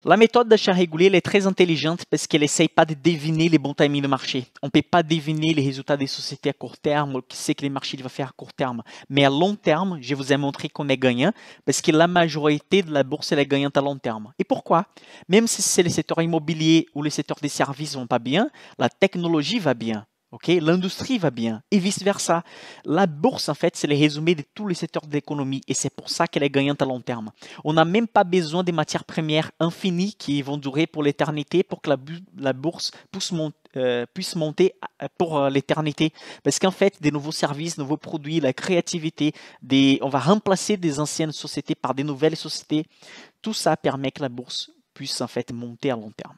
La méthode d'achat régulier elle est très intelligente parce qu'elle n'essaye pas de deviner les bons timings de marché. On ne peut pas deviner les résultats des sociétés à court terme ou ce que les marchés vont faire à court terme. Mais à long terme, je vous ai montré qu'on est gagnant parce que la majorité de la bourse elle est gagnante à long terme. Et pourquoi? Même si c'est le secteur immobilier ou le secteur des services vont pas bien, la technologie va bien. Okay? L'industrie va bien et vice-versa. La bourse, en fait, c'est le résumé de tous les secteurs de l'économie et c'est pour ça qu'elle est gagnante à long terme. On n'a même pas besoin des matières premières infinies qui vont durer pour l'éternité pour que la bourse puisse monter pour l'éternité. Parce qu'en fait, des nouveaux services, nouveaux produits, la créativité, on va remplacer des anciennes sociétés par des nouvelles sociétés. Tout ça permet que la bourse puisse en fait monter à long terme.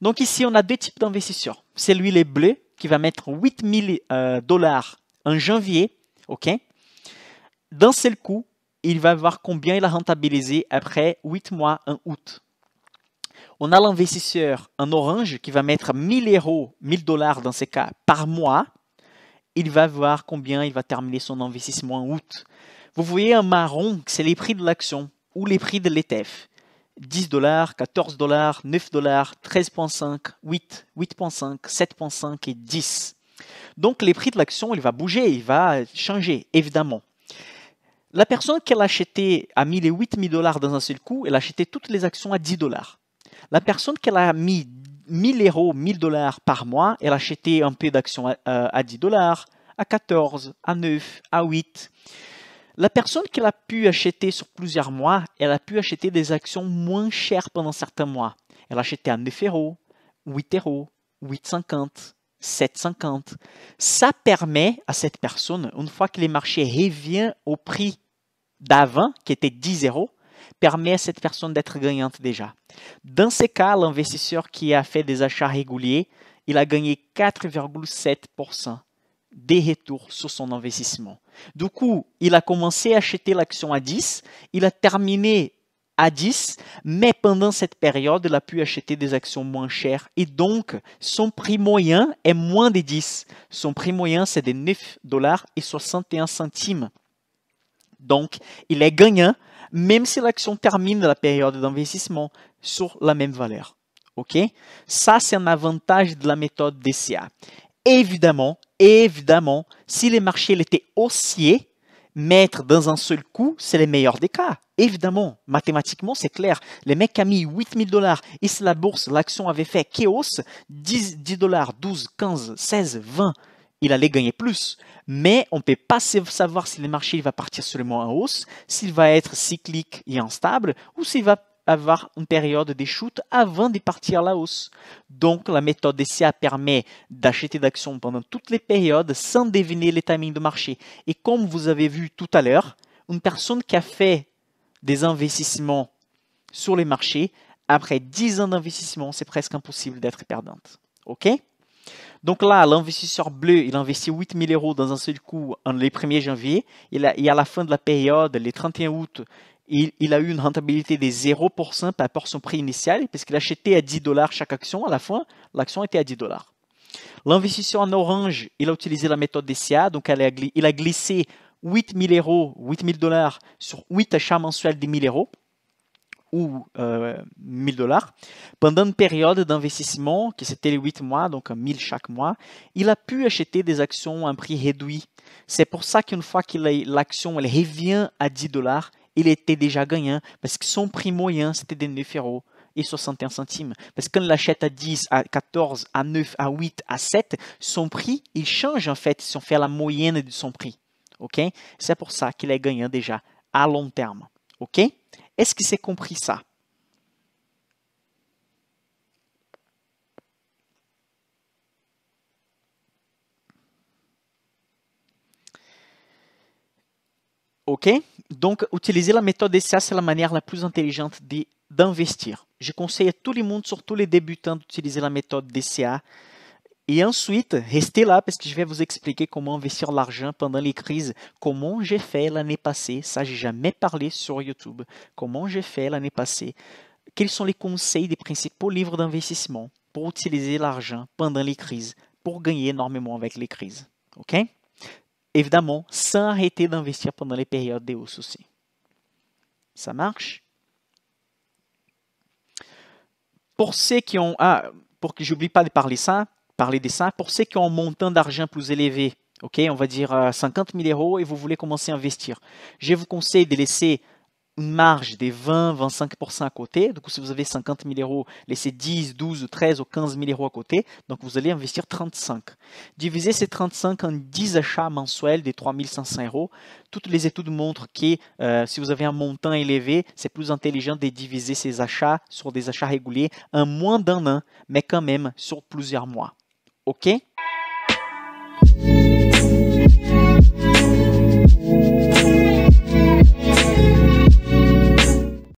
Donc ici, on a deux types d'investisseurs. Celui les bleus qui va mettre 8000 dollars en janvier, ok. D'un seul coup, il va voir combien il a rentabilisé après 8 mois en août. On a l'investisseur en orange qui va mettre 1000 euros, 1000 dollars dans ces cas par mois. Il va voir combien il va terminer son investissement en août. Vous voyez en marron, c'est les prix de l'action ou les prix de l'ETF. 10 dollars, 14 dollars, 9 dollars, 13,5, 8, 8,5, 7,5 et 10. Donc les prix de l'action, il va bouger, il va changer, évidemment. La personne qui a acheté a mis les 8000 dollars dans un seul coup, elle a acheté toutes les actions à 10 dollars. La personne qui a mis 1000 euros, 1000 dollars par mois, elle a acheté un peu d'actions à 10 dollars, à 14, à 9, à 8. La personne qui a pu acheter sur plusieurs mois, elle a pu acheter des actions moins chères pendant certains mois. Elle a acheté à 9 euros, 8 euros, 8,50, 7,50. Ça permet à cette personne, une fois que les marchés reviennent au prix d'avant, qui était 10 euros, permet à cette personne d'être gagnante déjà. Dans ces cas, l'investisseur qui a fait des achats réguliers, il a gagné 4,7% des retours sur son investissement. Du coup, il a commencé à acheter l'action à 10, il a terminé à 10, mais pendant cette période, il a pu acheter des actions moins chères et donc son prix moyen est moins de 10. Son prix moyen, c'est de 9 dollars et 61 centimes. Donc, il est gagnant même si l'action termine la période d'investissement sur la même valeur. Ok? Ça, c'est un avantage de la méthode DCA. Évidemment, si les marchés étaient haussiers, mettre dans un seul coup, c'est le meilleur des cas. Évidemment, mathématiquement, c'est clair. Les mecs ont mis 8000 dollars et si la bourse, l'action avait fait chaos, 10 dollars, 12, 15, 16, 20, il allait gagner plus. Mais on ne peut pas savoir si le marché va partir seulement en hausse, s'il va être cyclique et instable, ou s'il va avoir une période de chute avant de partir à la hausse. Donc, la méthode DCA permet d'acheter d'actions pendant toutes les périodes sans deviner les timings de marché. Et comme vous avez vu tout à l'heure, une personne qui a fait des investissements sur les marchés, après 10 ans d'investissement, c'est presque impossible d'être perdante. OK? Donc là, l'investisseur bleu, il investit 8000 euros dans un seul coup le 1er janvier. Et à la fin de la période, le 31 août, il a eu une rentabilité de 0% par rapport à son prix initial, parce qu'il achetait à 10 dollars chaque action. À la fin, l'action était à 10 dollars. L'investisseur en orange, il a utilisé la méthode DCA, donc il a glissé 8000 euros, 8000 dollars sur 8 achats mensuels de 1000 euros ou 1000 dollars. Pendant une période d'investissement, qui c'était les 8 mois, donc 1000 chaque mois, il a pu acheter des actions à un prix réduit. C'est pour ça qu'une fois que l'action elle revient à 10 dollars, il était déjà gagnant, parce que son prix moyen, c'était de 9 euros et 61 centimes. Parce que quand il l'achète à 10, à 14, à 9, à 8, à 7, son prix, il change en fait si on fait la moyenne de son prix. Ok? C'est pour ça qu'il est gagnant déjà à long terme. Ok? Est-ce que c'est compris ça? Ok? Donc, utiliser la méthode DCA, c'est la manière la plus intelligente d'investir. Je conseille à tout le monde, surtout les débutants, d'utiliser la méthode DCA. Et ensuite, restez là parce que je vais vous expliquer comment investir l'argent pendant les crises. Comment j'ai fait l'année passée. Ça, j'ai jamais parlé sur YouTube. Comment j'ai fait l'année passée. Quels sont les conseils des principaux livres d'investissement pour utiliser l'argent pendant les crises, pour gagner énormément avec les crises. Ok? Évidemment, sans arrêter d'investir pendant les périodes de hausse aussi. Ça marche? Pour ceux qui ont, pour que j'oublie pas de parler de ça, pour ceux qui ont un montant d'argent plus élevé, ok, on va dire 50 000 euros et vous voulez commencer à investir, je vous conseille de laisser une marge de 20-25% à côté. Donc, si vous avez 50 000 euros, laissez 10, 12, 13 ou 15 000 euros à côté. Donc, vous allez investir 35. Divisez ces 35 en 10 achats mensuels de 3 500 euros. Toutes les études montrent que si vous avez un montant élevé, c'est plus intelligent de diviser ces achats sur des achats réguliers en moins d'un an, mais quand même sur plusieurs mois. OK?